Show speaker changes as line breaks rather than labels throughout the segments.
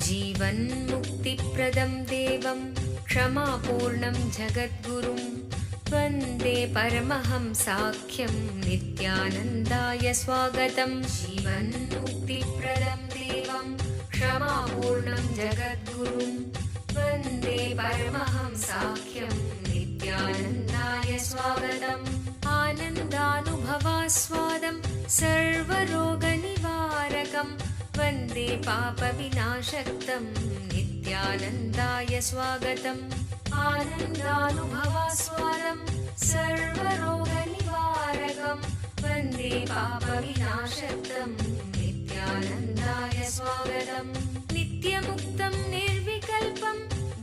जीवन्मुक्तिप्रदं देवं क्षमापूर्णं जगद्गुरुं वन्दे परमहंसाख्यं नित्यानन्दाय स्वागतं। जीवन्मुक्तिप्रदं देवं क्षमापूर्णं जगद्गुरुं वन्दे परमहंसाख्यं नित्यानन्दाय स्वागतम्। आनन्दानुभवास्वादं सर्वरोगनिवारकं वन्दे पापविनाशक्तं नित्यानन्दाय स्वागतम्। आनन्दानुभवास्वादं सर्वरोगनिवारकं वन्दे पापविनाशक्तं नित्यानन्दाय स्वागतम्। नित्यमुक्तं निर्विकल्पं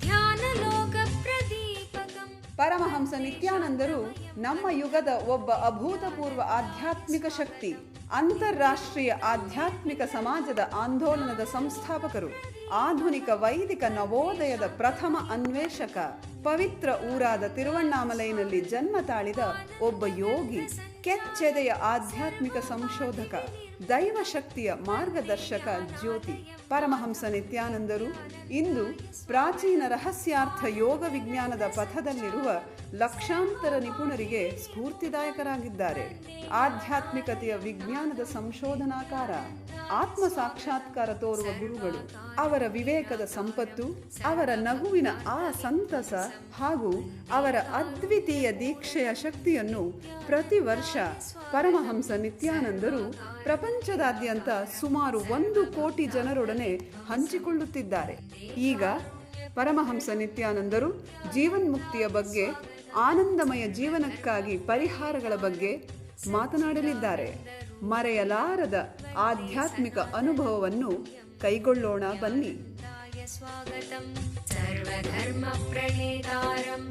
ध्यानलोकप्रदीपकम्।
ಪರಮಹಂಸ ನಿತ್ಯಾನಂದರು ನಮ್ಮ ಯುಗದ ಒಬ್ಬ ಅಭೂತಪೂರ್ವ ಆಧ್ಯಾತ್ಮಿಕ ಶಕ್ತಿ, ಅಂತಾರಾಷ್ಟ್ರೀಯ ಆಧ್ಯಾತ್ಮಿಕ ಸಮಾಜದ ಆಂದೋಲನದ ಸಂಸ್ಥಾಪಕರು, ಆಧುನಿಕ ವೈದಿಕ ನವೋದಯದ ಪ್ರಥಮ ಅನ್ವೇಷಕ, ಪವಿತ್ರ ಊರಾದ ತಿರುವಣ್ಣಾಮಲೈನಲ್ಲಿ ಜನ್ಮ ತಾಳಿದ ಒಬ್ಬ ಯೋಗಿ, ಕೆಚ್ಚೆದೆಯ ಆಧ್ಯಾತ್ಮಿಕ ಸಂಶೋಧಕ, ದೈವಶಕ್ತಿಯ ಮಾರ್ಗದರ್ಶಕ ಜ್ಯೋತಿ. ಪರಮಹಂಸ ನಿತ್ಯಾನಂದರು ಇಂದು ಪ್ರಾಚೀನ ರಹಸ್ಯಾರ್ಥ ಯೋಗ ವಿಜ್ಞಾನದ ಪಥದಲ್ಲಿರುವ ಲಕ್ಷಾಂತರ ನಿಪುಣರಿಗೆ ಸ್ಫೂರ್ತಿದಾಯಕರಾಗಿದ್ದಾರೆ. ಆಧ್ಯಾತ್ಮಿಕತೆಯ ವಿಜ್ಞಾನದ ಸಂಶೋಧನಾಕಾರ, ಆತ್ಮ ಸಾಕ್ಷಾತ್ಕಾರ ತೋರುವ ಗುರುಗಳು. ಅವರ ವಿವೇಕದ ಸಂಪತ್ತು, ಅವರ ನಗುವಿನ ಆ ಸಂತಸ ಹಾಗೂ ಅವರ ಅದ್ವಿತೀಯ ದೀಕ್ಷೆಯ ಶಕ್ತಿಯನ್ನು ಪ್ರತಿ ವರ್ಷ ಪರಮಹಂಸ ನಿತ್ಯಾನಂದರು ಪ್ರಪಂಚದಾದ್ಯಂತ ಸುಮಾರು 1 ಕೋಟಿ ಜನರೊಡನೆ ಹಂಚಿಕೊಳ್ಳುತ್ತಿದ್ದಾರೆ. ಈಗ ಪರಮಹಂಸ ನಿತ್ಯಾನಂದರು ಜೀವನ್ಮುಕ್ತಿಯ ಬಗ್ಗೆ, ಆನಂದಮಯ ಜೀವನಕ್ಕಾಗಿ ಪರಿಹಾರಗಳ ಬಗ್ಗೆ ಮಾತನಾಡಲಿದ್ದಾರೆ. ಮರೆಯಲಾರದ ಆಧ್ಯಾತ್ಮಿಕ ಅನುಭವವನ್ನು ಕೈಗೊಳ್ಳೋಣ ಬನ್ನಿ.
ಸರ್ವಧರ್ಮ ಪ್ರಣೇತಾರಂ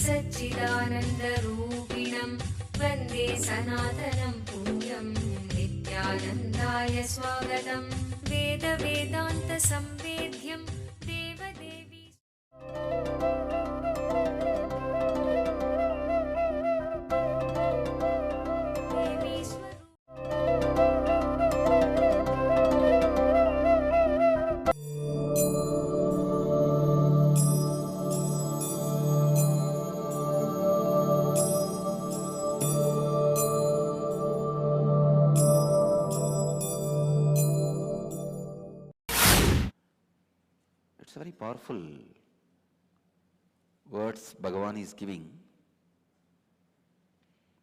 ಸಚ್ಚಿದಾನಂದರೂಪಿಣಂ ವಂದೇ ಸನಾತನಂ ಪುಣ್ಯಂ ನಿತ್ಯಾನಂದಾಯ ಸ್ವಾಗತಂ. ವೇದ ವೇದಾಂತ ಸಂವೇದ್ಯಂ ದೇವದೇವಿ.
It's very powerful words Bhagavan is giving.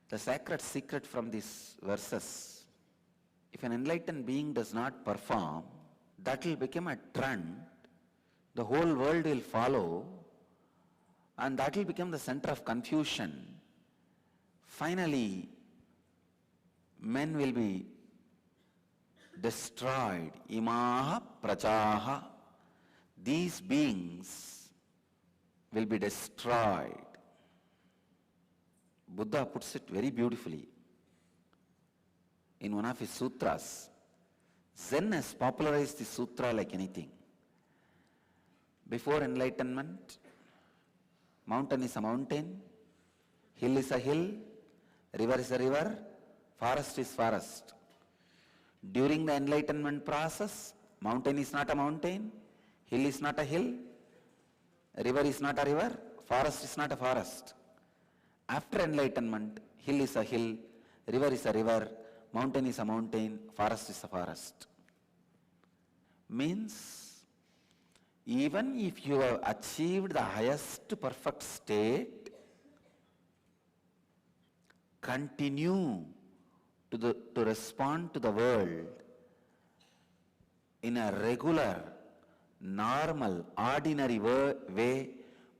The sacred secret from these verses: if an enlightened being does not perform, that will become a trend, the whole world will follow, and that will become the center of confusion. Finally, men will be destroyed. Imaha prajaha. These beings will be destroyed. Buddha puts it very beautifully in one of his sutras. Zen has popularized the sutra like anything. Before enlightenment, mountain is a mountain, hill is a hill, river is a river, forest is forest. During the enlightenment process, mountain is not a mountain, hill is not a hill, river is not a river, forest is not a forest. After enlightenment, hill is a hill, river is a river, mountain is a mountain, forest is a forest. Means, even if you have achieved the highest perfect state, continue to respond to the world in a regular, normal, ordinary way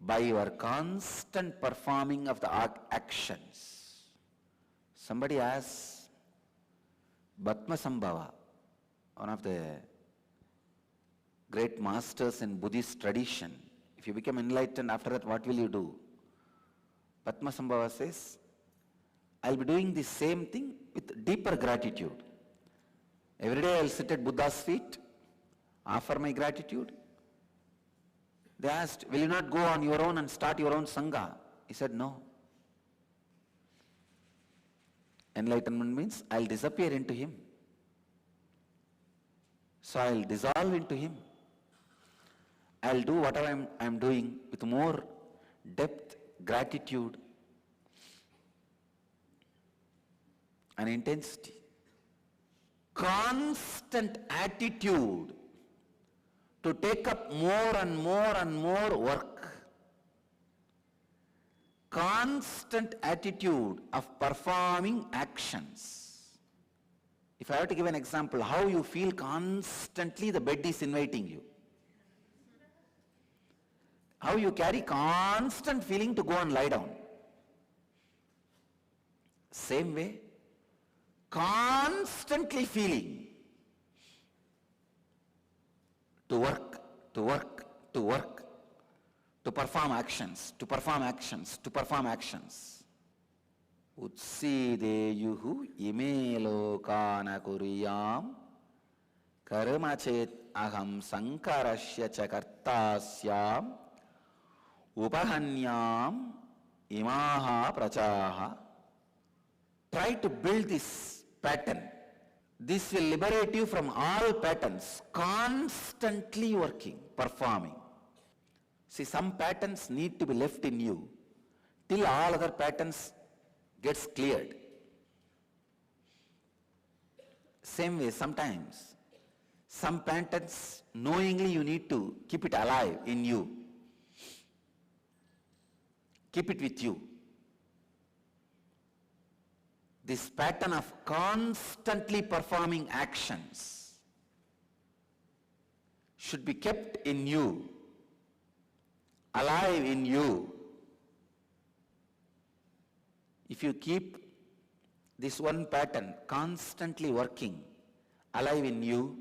by your constant performing of the actions. Somebody asks Bhatmasambhava, one of the great masters in Buddhist tradition, if you become enlightened, after that what will you do? Bhatmasambhava says, I'll be doing the same thing with deeper gratitude. Every day I'll sit at Buddha's feet, offer my gratitude. They asked, will you not go on your own and start your own Sangha? He said, no. Enlightenment means I'll disappear into him. So I'll dissolve into him. I'll do whatever I'm doing with more depth, gratitude, and intensity. Constant attitude to take up more and more and more work. Constant attitude of performing actions. If I have to give an example, how you feel constantly the bed is inviting you. How you carry constant feeling to go and lie down. Same way, constantly feeling to work, to work, to work, to perform actions, to perform actions, to perform actions. Utsideyuhu ime lokana kuriyam karmachet aham sankarasya chakartasyam upahanyam imaha prachaha. Try to build this pattern. This will liberate you from all patterns, constantly working, performing. See, some patterns need to be left in you till all other patterns gets cleared. Same way, sometimes some patterns knowingly you need to keep it alive in you. Keep it with you. This pattern of constantly performing actions should be kept in you, alive in you. If you keep this one pattern constantly working, alive in you,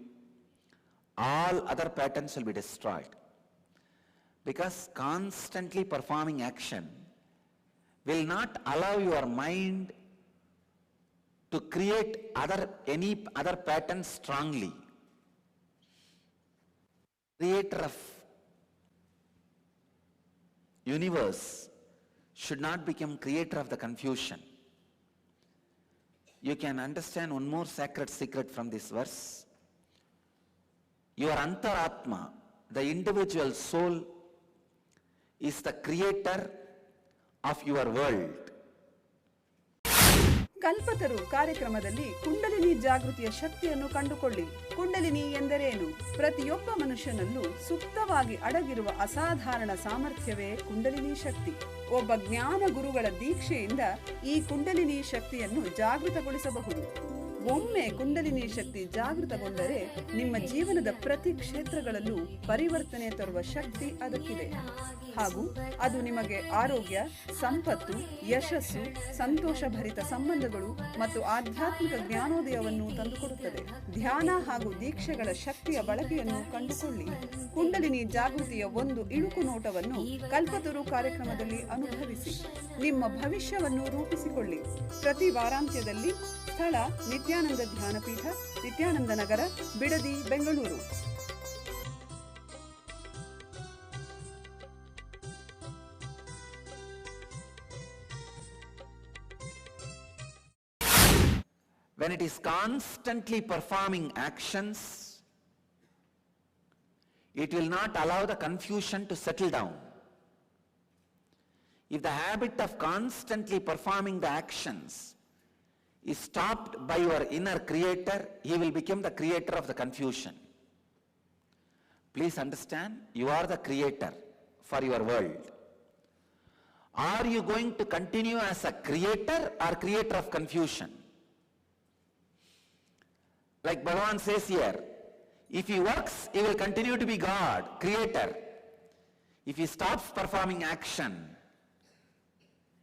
all other patterns will be destroyed. Because constantly performing action will not allow your mind to create any other pattern strongly. Creator of universe should not become creator of the confusion. You can understand one more sacred secret from this verse. Your Antaratma, the individual soul, is the creator of your world.
ಕಲ್ಪತರು ಕಾರ್ಯಕ್ರಮದಲ್ಲಿ ಕುಂಡಲಿನಿ ಜಾಗೃತಿಯ ಶಕ್ತಿಯನ್ನು ಕಂಡುಕೊಳ್ಳಿ. ಕುಂಡಲಿನಿ ಎಂದರೇನು? ಪ್ರತಿಯೊಬ್ಬ ಮನುಷ್ಯನಲ್ಲೂ ಸುಪ್ತವಾಗಿ ಅಡಗಿರುವ ಅಸಾಧಾರಣ ಸಾಮರ್ಥ್ಯವೇ ಕುಂಡಲಿನಿ ಶಕ್ತಿ. ಒಬ್ಬ ಜ್ಞಾನ ಗುರುಗಳ ದೀಕ್ಷೆಯಿಂದ ಈ ಕುಂಡಲಿನಿ ಶಕ್ತಿಯನ್ನು ಜಾಗೃತಗೊಳಿಸಬಹುದು. ಒಮ್ಮೆ ಕುಂಡಲಿನಿ ಶಕ್ತಿ ಜಾಗೃತಗೊಂಡರೆ ನಿಮ್ಮ ಜೀವನದ ಪ್ರತಿ ಕ್ಷೇತ್ರಗಳಲ್ಲೂ ಪರಿವರ್ತನೆ ತರುವ ಶಕ್ತಿ ಅದಕ್ಕಿದೆ. ಹಾಗೂ ಅದು ನಿಮಗೆ ಆರೋಗ್ಯ, ಸಂಪತ್ತು, ಯಶಸ್ಸು, ಸಂತೋಷಭರಿತ ಸಂಬಂಧಗಳು ಮತ್ತು ಆಧ್ಯಾತ್ಮಿಕ ಜ್ಞಾನೋದಯವನ್ನು ತಂದುಕೊಡುತ್ತದೆ. ಧ್ಯಾನ ಹಾಗೂ ದೀಕ್ಷೆಗಳ ಶಕ್ತಿಯ ಬಳಕೆಯನ್ನು ಕಂಡುಕೊಳ್ಳಿ. ಕುಂಡಲಿನಿ ಜಾಗೃತಿಯ ಒಂದು ಇಣುಕು ನೋಟವನ್ನು ಕಲ್ಪತರು ಕಾರ್ಯಕ್ರಮದಲ್ಲಿ ಅನುಭವಿಸಿ. ನಿಮ್ಮ ಭವಿಷ್ಯವನ್ನು ರೂಪಿಸಿಕೊಳ್ಳಿ. ಪ್ರತಿ ವಾರಾಂತ್ಯದಲ್ಲಿ ಸ್ಥಳ ನಿತ್ಯಾನಂದ ಧ್ಯಾನಪೀಠ, ನಿತ್ಯಾನಂದ ನಗರ, Bidadi, Bengaluru.
When it is constantly performing actions, it will not allow the confusion to settle down. If the habit of constantly performing the actions is stopped by your inner creator, he will become the creator of the confusion. Please understand, you are the creator for your world. Are you going to continue as a creator or creator of confusion? Like Bhagavan says here, if he works, he will continue to be God, creator. If he stops performing action,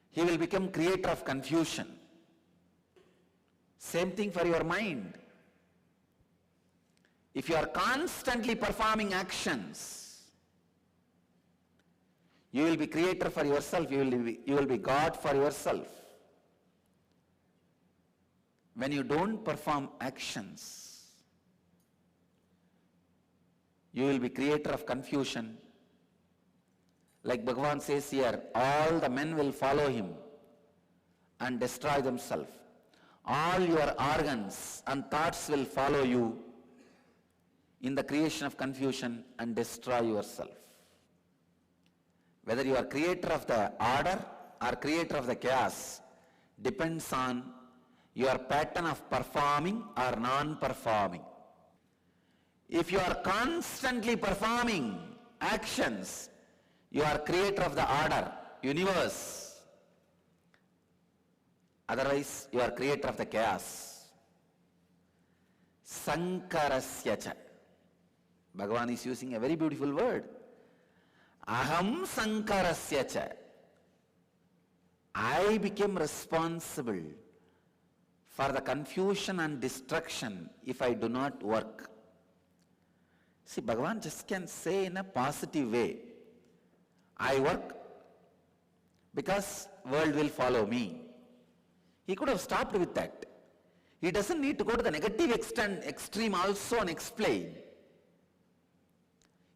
he will become creator of confusion. Same thing for your mind. If you are constantly performing actions, you will be creator for yourself, you will be God for yourself. When you don't perform actions, you will be creator of confusion Like Bhagavan says here, all the men will follow him and destroy themselves. All your organs and thoughts will follow you in the creation of confusion and destroy yourself. Whether you are creator of the order or creator of the chaos depends on your pattern of performing or non-performing. If you are constantly performing actions, you are creator of the order, universe. Otherwise, you are creator of the chaos. Sankarasya cha. Bhagavan is using a very beautiful word. Aham sankarasya cha. I became responsible for the confusion and destruction if I do not work. See, Bhagavan just can say in a positive way, I work because world will follow me. He could have stopped with that. He doesn't need to go to the negative extreme also and explain.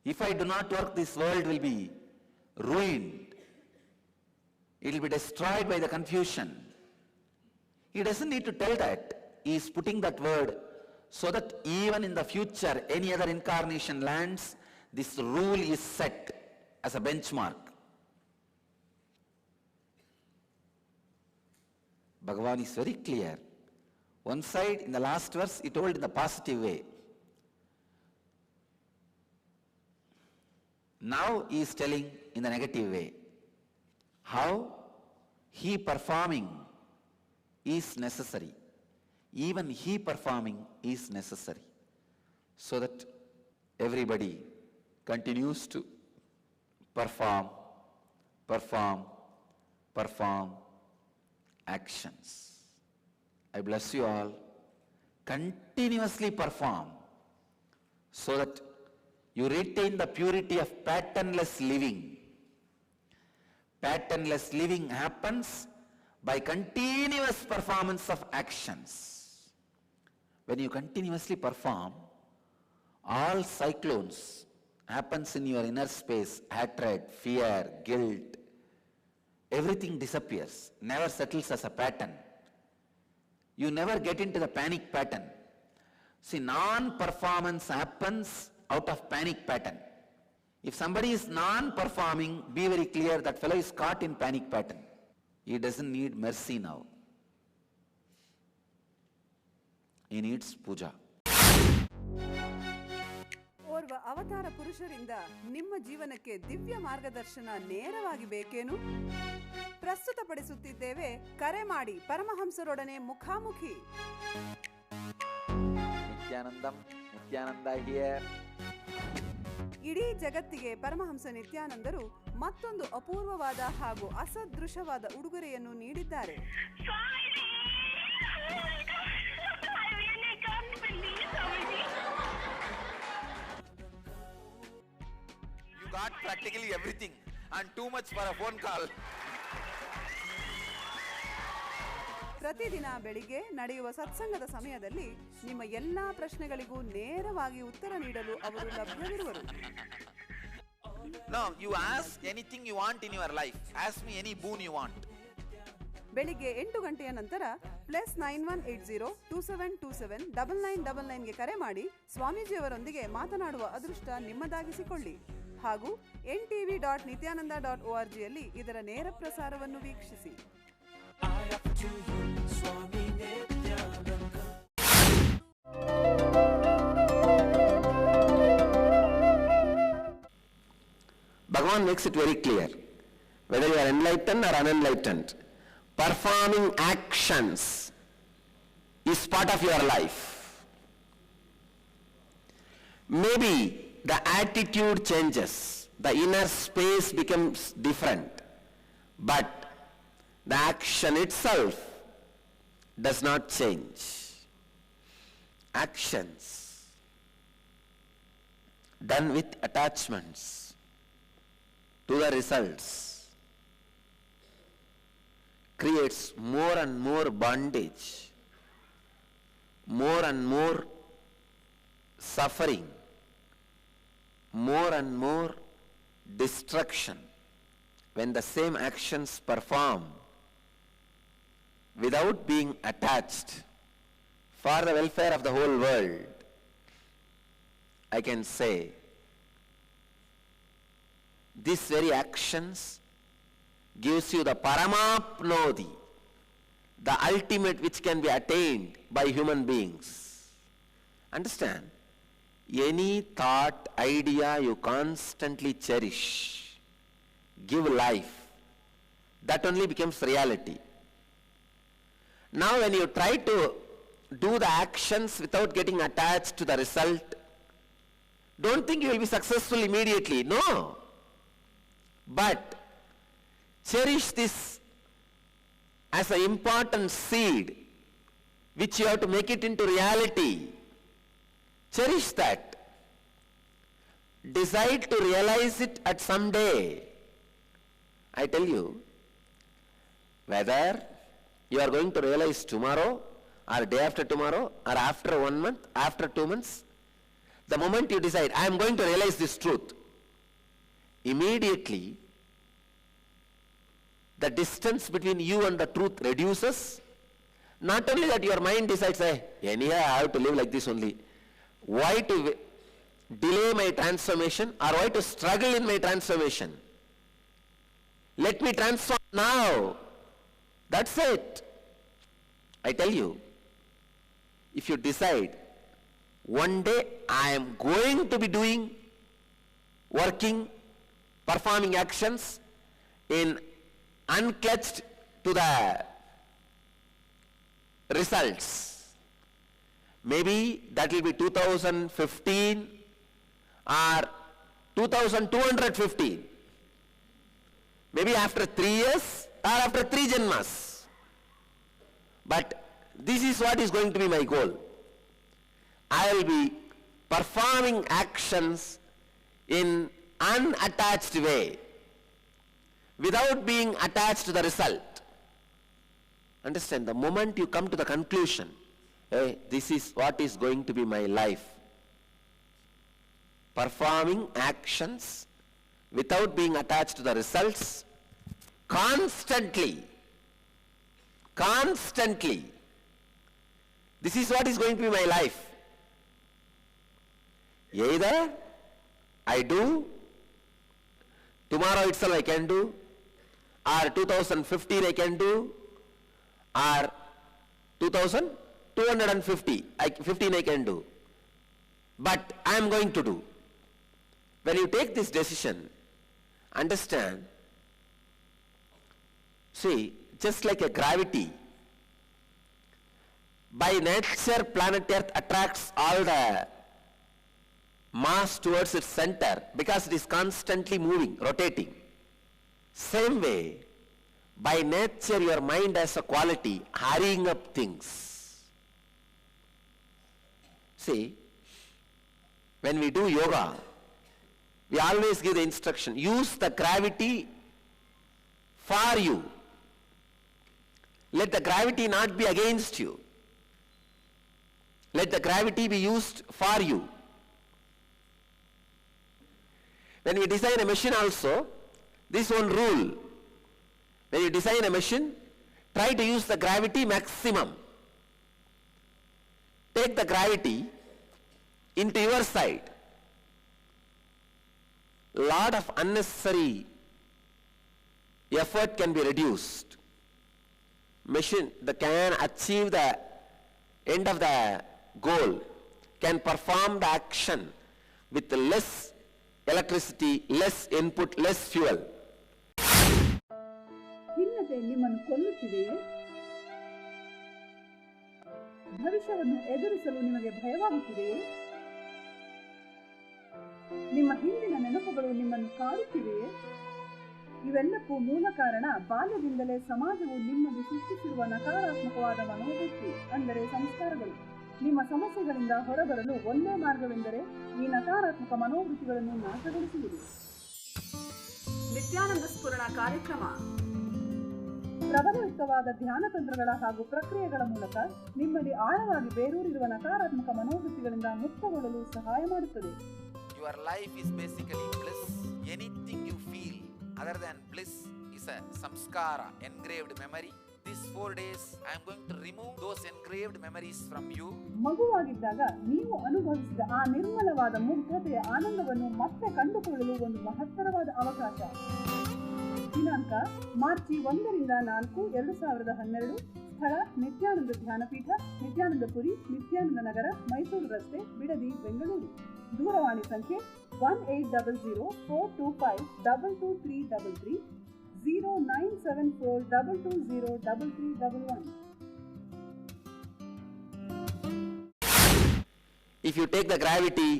If I do not work, this world will be ruined. It will be destroyed by the confusion. He doesn't need to tell that. He is putting that word so that even in the future, any other incarnation lands, this rule is set as a benchmark. Bhagavan is very clear. One side, in the last verse, he told in the positive way. Now he is telling in the negative way. How he performing is necessary. Even he performing is necessary. So that everybody continues to perform actions. I bless you all. Continuously perform so that you retain the purity of patternless living. Patternless living happens by continuous performance of actions. When you continuously perform, all cyclones happens in your inner space, hatred, fear, guilt, everything disappears, never settles as a pattern. You never get into the panic pattern. See, non-performance happens out of panic pattern. If somebody is non-performing, be very clear, that fellow is caught in panic pattern. He doesn't need mercy now. He needs puja.
ಓರ್ವ ಅವತಾರ ಪುರುಷರಿಂದ ನಿಮ್ಮ ಜೀವನಕ್ಕೆ ದಿವ್ಯ ಮಾರ್ಗದರ್ಶನ ನೇರವಾಗಿ ಬೇಕೇನು? ಪ್ರಸ್ತುತಪಡಿಸುತ್ತಿದ್ದೇವೆ, ಕರೆ ಮಾಡಿ ಪರಮಹಂಸರೊಡನೆ ಮುಖಾಮುಖಿ.
ನಿತ್ಯಾನಂದ ಹಿಯರ್.
ಇಡೀ ಜಗತ್ತಿಗೆ ಪರಮಹಂಸ ನಿತ್ಯಾನಂದರು ಮತ್ತೊಂದು ಅಪೂರ್ವವಾದ ಹಾಗೂ ಅಸದೃಶವಾದ ಉಡುಗೊರೆಯನ್ನು ನೀಡಿದ್ದಾರೆ.
You got practically everything and too much for a phone call.
ಪ್ರತಿದಿನ ಬೆಳಿಗ್ಗೆ ನಡೆಯುವ ಸತ್ಸಂಗದ ಸಮಯದಲ್ಲಿ ನಿಮ್ಮ ಎಲ್ಲಾ ಪ್ರಶ್ನೆಗಳಿಗೂ ನೇರವಾಗಿ ಉತ್ತರ ನೀಡಲು ಅವರು ಲಭ್ಯವಿರುವರು.
No, you ask anything you want in your life. Ask me any boon you want.
ಬೆಳಿಗ್ಗೆ 8 ಗಂಟೆಯ ನಂತರ +918027279999 ಗೆ ಕರೆ ಮಾಡಿ ಸ್ವಾಮೀಜಿಯವರೊಂದಿಗೆ ಮಾತನಾಡುವ ಅದೃಷ್ಟ ನಿಮ್ಮದಾಗಿಸಿಕೊಳ್ಳಿ. ಹಾಗೂ ntv.nityananda.org ಯಲ್ಲಿ ಇದರ ನೇರ ಪ್ರಸಾರವನ್ನು ವೀಕ್ಷಿಸಿ.
Bhagavan makes it very clear, whether you are enlightened or unenlightened, performing actions is part of your life. Maybe the attitude changes, the inner space becomes different, but the action itself does not change. Actions done with attachments to the results creates more and more bondage, more and more suffering, more and more destruction
when the same actions perform without being attached for the welfare of the whole world, I can say these very actions gives you the paramapnodi, the ultimate which can be attained by human beings. Understand? Any thought, idea you constantly cherish, give life, that only becomes reality. Now when you try to do the actions without getting attached to the result, don't think you will be successful immediately. No. But cherish this as an important seed which you have to make it into reality. Cherish that. Decide to realize it at some day. I tell you, whether you are going to realize tomorrow or day after tomorrow or after 1 month, after 2 months, the moment you decide, I am going to realize this truth, immediately the distance between you and the truth reduces. Not only that, your mind decides, anyhow I have to live like this only. Why to delay my transformation, or why to struggle in my transformation? Let me transform now. That's it. I tell you, if you decide, one day I am going to be doing, working, performing actions in unclutched to the results. Maybe that will be 2015 or 2215. Maybe after 3 years or after 3 janmas. But this is what is going to be my goal. I will be performing actions in unattached way, without being attached to the result. Understand, the moment you come to the conclusion, this is what is going to be my life, performing actions without being attached to the results, constantly, this is what is going to be my life. Either I do, tomorrow itself I can do, or 2015 I can do, or 2250, 15 I can do. But I am going to do. When you take this decision, understand, see, just like a gravity, by nature planet Earth attracts all the mass towards its center because it is constantly moving, rotating. Same way, by nature your mind has a quality, hurrying up things. See, when we do yoga, we always give the instruction, use the gravity for you. Let the gravity not be against you. Let the gravity be used for you. When we design a machine also, this one rule. When you design a machine, try to use the gravity maximum. Take the gravity into your side. Lot of unnecessary effort can be reduced. Machine that can achieve the end of the goal can perform the action with less electricity, less input, less fuel.
ಖಿನ್ನತೆ ನಿಮ್ಮನ್ನು ಕೊಲ್ಲುತ್ತಿದೆಯೇ? ಭವಿಷ್ಯವನ್ನು ಎದುರಿಸಲು ನಿಮಗೆ ಭಯವಾಗುತ್ತಿದೆಯೇ? ನಿಮ್ಮ ಹಿಂದಿನ ನೆನಪುಗಳು ನಿಮ್ಮನ್ನು ಕಾಡುತ್ತಿವೆಯೇ? ಇವೆಲ್ಲಕ್ಕೂ ಮೂಲ ಕಾರಣ ಬಾಲ್ಯದಿಂದಲೇ ಸಮಾಜವು ನಿಮ್ಮಲ್ಲಿ ಸೃಷ್ಟಿಸಿರುವ ನಕಾರಾತ್ಮಕವಾದ ಮನೋವೃತ್ತಿ, ಅಂದರೆ ಸಂಸ್ಕಾರಗಳು. ನಿಮ್ಮ ಸಮಸ್ಯೆಗಳಿಂದ ಹೊರಬರಲು ಒಂದೇ ಮಾರ್ಗವೆಂದರೆ ಈ ನಕಾರಾತ್ಮಕ ಮನೋವೃತ್ತಿಗಳನ್ನು ನಾಶಗೊಳಿಸುವುದು. ನಿತ್ಯಾನಂದ ಸ್ಫುರಣ ಕಾರ್ಯಕ್ರಮ ಪ್ರಬಲಯುಕ್ತವಾದ ಧ್ಯಾನ ತಂತ್ರಗಳ ಹಾಗೂ ಪ್ರಕ್ರಿಯೆಗಳ ಮೂಲಕ ನಿಮ್ಮಲ್ಲಿ ಆಳವಾಗಿ ಬೇರೂರಿರುವ ನಕಾರಾತ್ಮಕ ಮನೋವೃತ್ತಿಗಳಿಂದ ಮುಕ್ತಗೊಳ್ಳಲು ಸಹಾಯ ಮಾಡುತ್ತದೆ.
Your life is basically bliss. Anything you feel other than bliss is a samskara, engraved memory. These 4 days, I am going to remove those engraved memories from you.
ಮಗುವಾಗಿದ್ದಾಗ ನೀವು ಅನುಭವಿಸಿದ ಆ ನಿರ್ಮಲವಾದ ಮುಗ್ಧತೆಯ ಆನಂದವನ್ನು ಮತ್ತೆ ಕಂಡುಕೊಳ್ಳಲು ಒಂದು ಮಹತ್ತರವಾದ ಅವಕಾಶ. ದಿನಾಂಕ ಮಾರ್ಚ್ 1ರಿಂದ 4, 2012. ಸ್ಥಳ ನಿತ್ಯಾನಂದ ಧ್ಯಾನಪೀಠ, ನಿತ್ಯಾನಂದಪುರಿ, ನಿತ್ಯಾನಂದ ನಗರ, ಮೈಸೂರು ರಸ್ತೆ, ಬಿಡದಿ, ಬೆಂಗಳೂರು. ದೂರವಾಣಿ ಸಂಖ್ಯೆ 1800-425-22333, 0974-220-3311.
If you take the gravity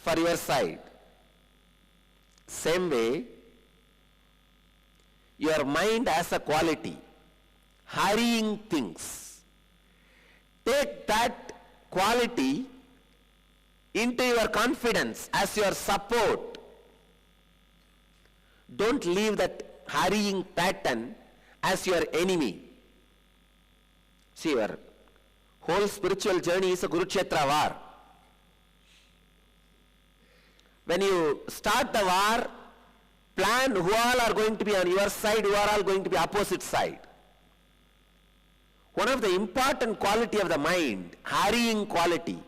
for your side, same way, your mind has a quality, hurrying things. Take that quality into your confidence as your support. Don't leave that hurrying pattern as your enemy. See, your whole spiritual journey is a Kurukshetra war. When you start the war, plan who all are going to be on your side, who are all going to be opposite side. One of the important quality of the mind, hurrying quality,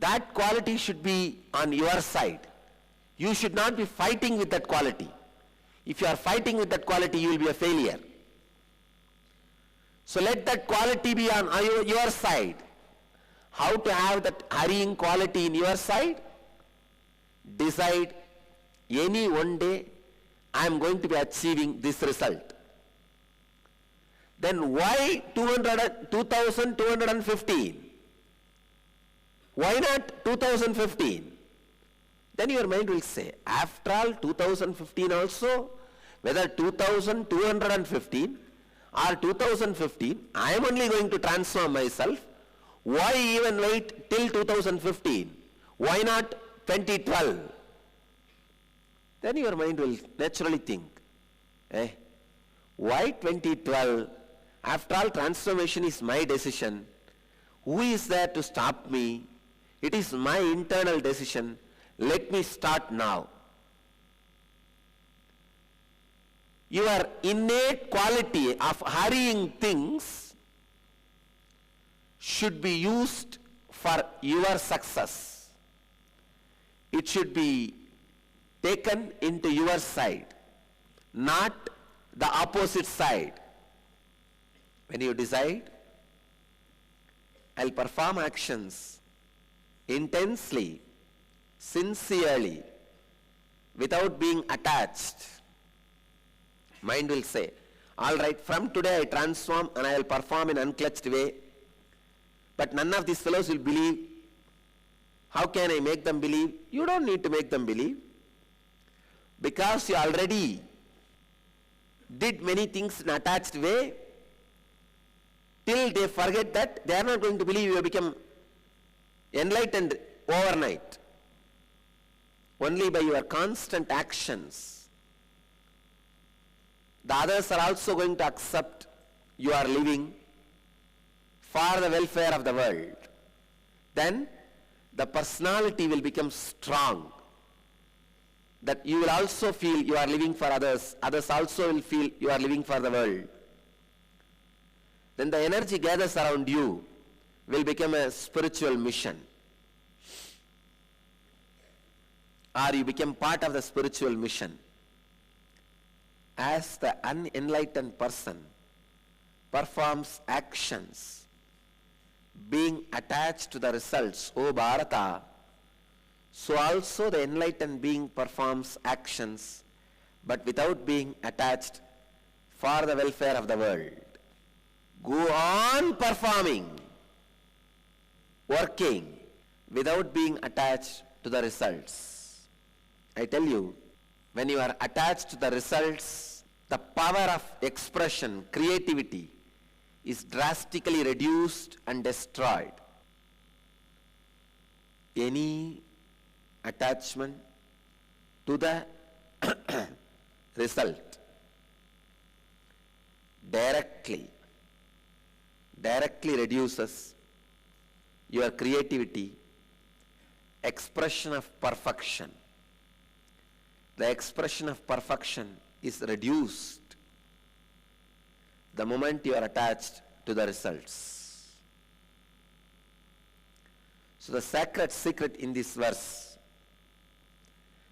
that quality should be on your side. You should not be fighting with that quality. If you are fighting with that quality, you will be a failure. So let that quality be on your side. How to have that hurrying quality in your side? Decide, any one day I am going to be achieving this result. Then why 2215? Why not 2015? Then your mind will say, after all 2015 also, whether 2215 or 2015, I am only going to transform myself. Why even wait till 2015? Why not 2012? Then your mind will naturally think, why 2012? After all, transformation is my decision. Who is there to stop me? It is my internal decision. Let me start now. Your innate quality of hurrying things should be used for your success. It should be taken into your side, not the opposite side. When you decide, I'll perform actions intensely, sincerely, without being attached. Mind will say, all right, from today I transform and I will perform in unclutched way. But none of these fellows will believe. How can I make them believe? You don't need to make them believe. Because you already did many things in attached way, till they forget that, they are not going to believe you have become enlightened overnight. Only by your constant actions, the others are also going to accept you are living for the welfare of the world. Then the personality will become strong, that you will also feel you are living for others. Others also will feel you are living for the world. Then the energy gathers around you will become a spiritual mission. Or you become part of the spiritual mission. As the unenlightened person performs actions being attached to the results, O Bharata, so also the enlightened being performs actions but without being attached for the welfare of the world. Go on performing, working without being attached to the results. I tell you, when you are attached to the results, the power of expression, creativity is drastically reduced and destroyed. Any attachment to the result directly reduces your creativity, expression of perfection. the expression of perfection is reduced the moment you are attached to the results. So the sacred secret in this verse,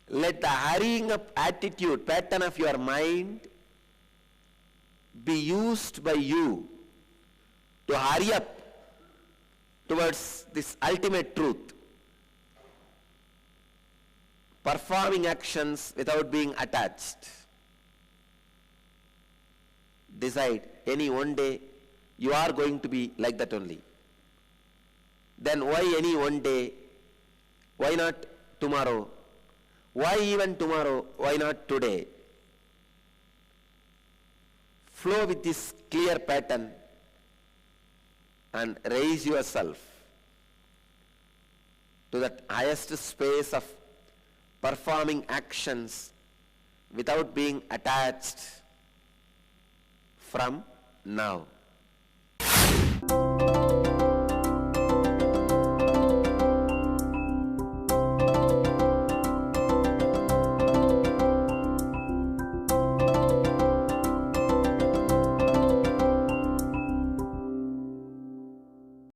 let the hurrying up attitude, pattern of your mind be used by you to hurry up towards this ultimate truth, performing actions without being attached. Decide any one day you are going to be like that only. Then why any one day? Why not tomorrow? Why even tomorrow? Why not today? Flow with this clear pattern and raise yourself to that highest space of performing actions without being attached from now.